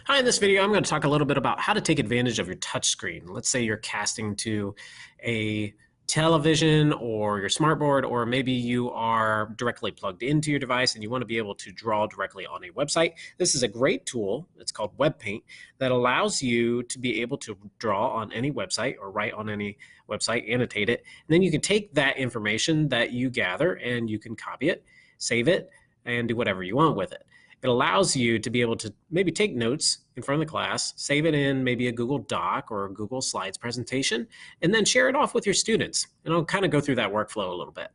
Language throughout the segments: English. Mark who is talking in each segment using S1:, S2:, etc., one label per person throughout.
S1: Hi, in this video, I'm going to talk a little bit about how to take advantage of your touchscreen. Let's say you're casting to a television or your smartboard, or maybe you are directly plugged into your device and you want to be able to draw directly on a website. This is a great tool. It's called Webpaint that allows you to be able to draw on any website or write on any website, annotate it. And then you can take that information that you gather and you can copy it, save it, and do whatever you want with it. It allows you to be able to maybe take notes in front of the class, save it in maybe a Google Doc or a Google Slides presentation, and then share it off with your students. And I'll kind of go through that workflow a little bit.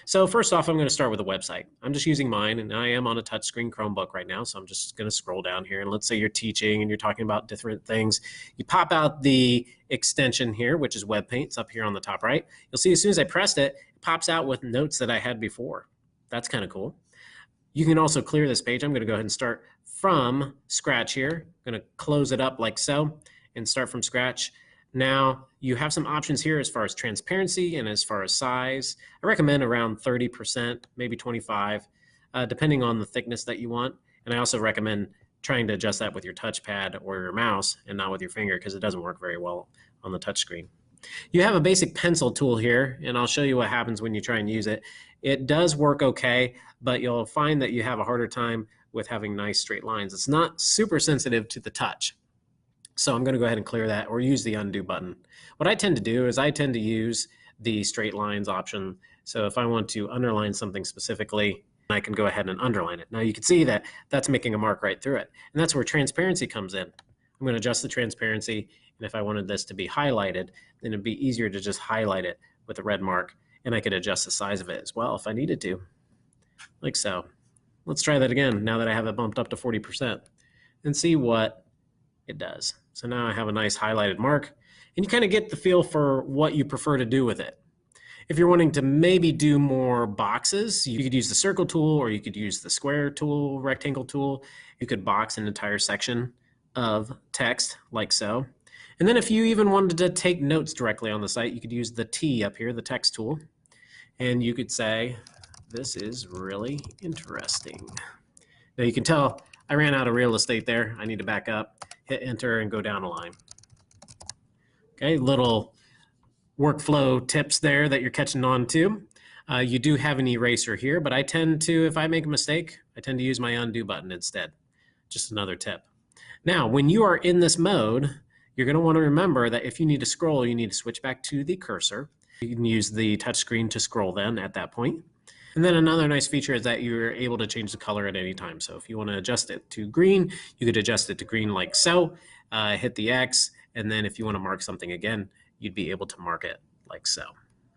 S1: So first off, I'm going to start with a website. I'm just using mine, and I am on a touchscreen Chromebook right now, so I'm just going to scroll down here. And let's say you're teaching and you're talking about different things. You pop out the extension here, which is Webpaint. It's up here on the top right. You'll see as soon as I pressed it, it pops out with notes that I had before. That's kind of cool. You can also clear this page. I'm going to go ahead and start from scratch here. I'm going to close it up like so and start from scratch. Now you have some options here as far as transparency and as far as size. I recommend around 30%, maybe 25, depending on the thickness that you want. And I also recommend trying to adjust that with your touchpad or your mouse and not with your finger because it doesn't work very well on the touchscreen. You have a basic pencil tool here, and I'll show you what happens when you try and use it. It does work okay, but you'll find that you have a harder time with having nice straight lines. It's not super sensitive to the touch. So I'm going to go ahead and clear that or use the undo button. What I tend to do is I tend to use the straight lines option. So if I want to underline something specifically, I can go ahead and underline it. Now you can see that that's making a mark right through it. And that's where transparency comes in. I'm going to adjust the transparency. And if I wanted this to be highlighted, then it'd be easier to just highlight it with a red mark. And I could adjust the size of it as well if I needed to, like so. Let's try that again now that I have it bumped up to 40% and see what it does. So now I have a nice highlighted mark, and you kind of get the feel for what you prefer to do with it. If you're wanting to maybe do more boxes, you could use the circle tool, or you could use the square tool, rectangle tool. You could box an entire section of text like so. And then if you even wanted to take notes directly on the site, you could use the T up here, the text tool. And you could say, this is really interesting. Now you can tell I ran out of real estate there. I need to back up, hit enter, and go down a line. Okay, little workflow tips there that you're catching on to. You do have an eraser here, but I tend to, if I make a mistake, I tend to use my undo button instead. Just another tip. Now, when you are in this mode, you're going to want to remember that if you need to scroll, you need to switch back to the cursor. You can use the touchscreen to scroll then at that point. And then another nice feature is that you're able to change the color at any time. So if you want to adjust it to green, you could adjust it to green like so, hit the X, and then if you want to mark something again, you'd be able to mark it like so.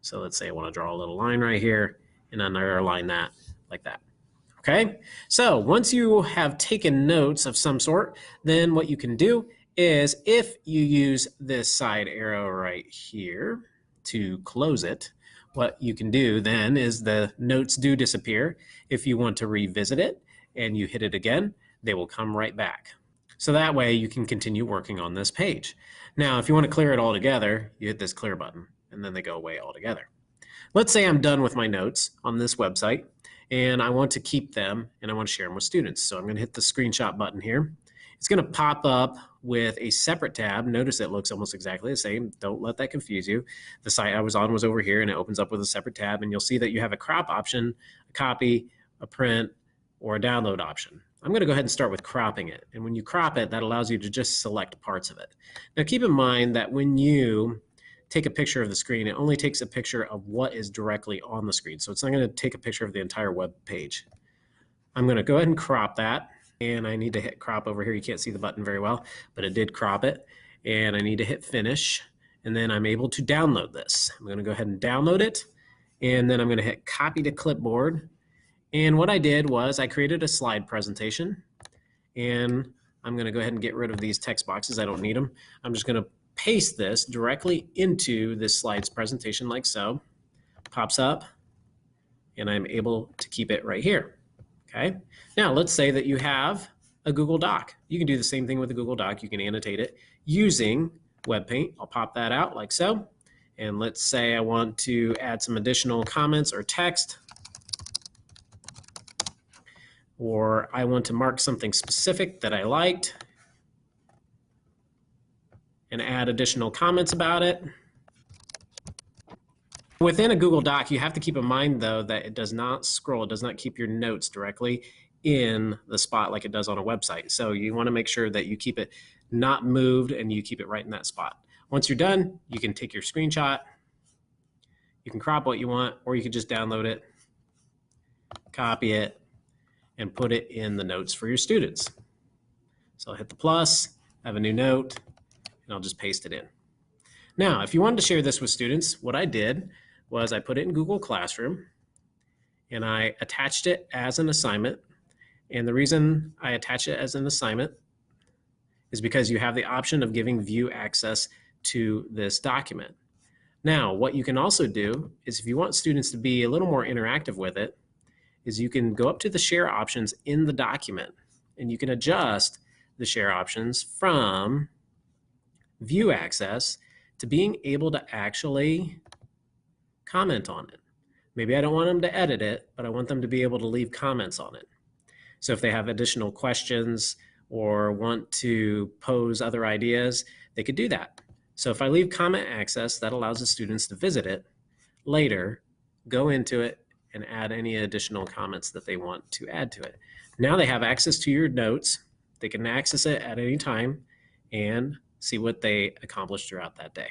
S1: So let's say I want to draw a little line right here and underline that like that. Okay, so once you have taken notes of some sort, then what you can do is if you use this side arrow right here to close it, what you can do then is the notes do disappear. If you want to revisit it and you hit it again, they will come right back. So that way you can continue working on this page. Now, if you want to clear it all together, you hit this clear button and then they go away altogether. Let's say I'm done with my notes on this website and I want to keep them and I want to share them with students. So I'm going to hit the screenshot button here. It's going to pop up with a separate tab. Notice it looks almost exactly the same. Don't let that confuse you. The site I was on was over here and it opens up with a separate tab, and you'll see that you have a crop option, a copy, a print, or a download option. I'm going to go ahead and start with cropping it. And when you crop it, that allows you to just select parts of it. Now keep in mind that when you take a picture of the screen, it only takes a picture of what is directly on the screen. So it's not going to take a picture of the entire web page. I'm going to go ahead and crop that. And I need to hit crop over here. You can't see the button very well, but it did crop it. And I need to hit finish. And then I'm able to download this. I'm going to go ahead and download it. And then I'm going to hit copy to clipboard. And what I did was I created a slide presentation. And I'm going to go ahead and get rid of these text boxes. I don't need them. I'm just going to paste this directly into this slides presentation like so. Pops up. And I'm able to keep it right here. Okay. Now let's say that you have a Google Doc. You can do the same thing with a Google Doc. You can annotate it using Webpaint. I'll pop that out like so. And let's say I want to add some additional comments or text, or I want to mark something specific that I liked. and add additional comments about it. Within a Google Doc, you have to keep in mind, though, that it does not scroll. It does not keep your notes directly in the spot like it does on a website. So you want to make sure that you keep it not moved and you keep it right in that spot. Once you're done, you can take your screenshot, you can crop what you want, or you can just download it, copy it, and put it in the notes for your students. So I'll hit the plus, have a new note, and I'll just paste it in. Now, if you wanted to share this with students, what I did was I put it in Google Classroom and I attached it as an assignment. And the reason I attach it as an assignment is because you have the option of giving view access to this document. Now, what you can also do is if you want students to be a little more interactive with it, is you can go up to the share options in the document and you can adjust the share options from view access to being able to actually comment on it. Maybe I don't want them to edit it, but I want them to be able to leave comments on it. So if they have additional questions or want to pose other ideas, they could do that. So if I leave comment access, that allows the students to visit it later, go into it, and add any additional comments that they want to add to it. Now they have access to your notes. They can access it at any time and see what they accomplished throughout that day.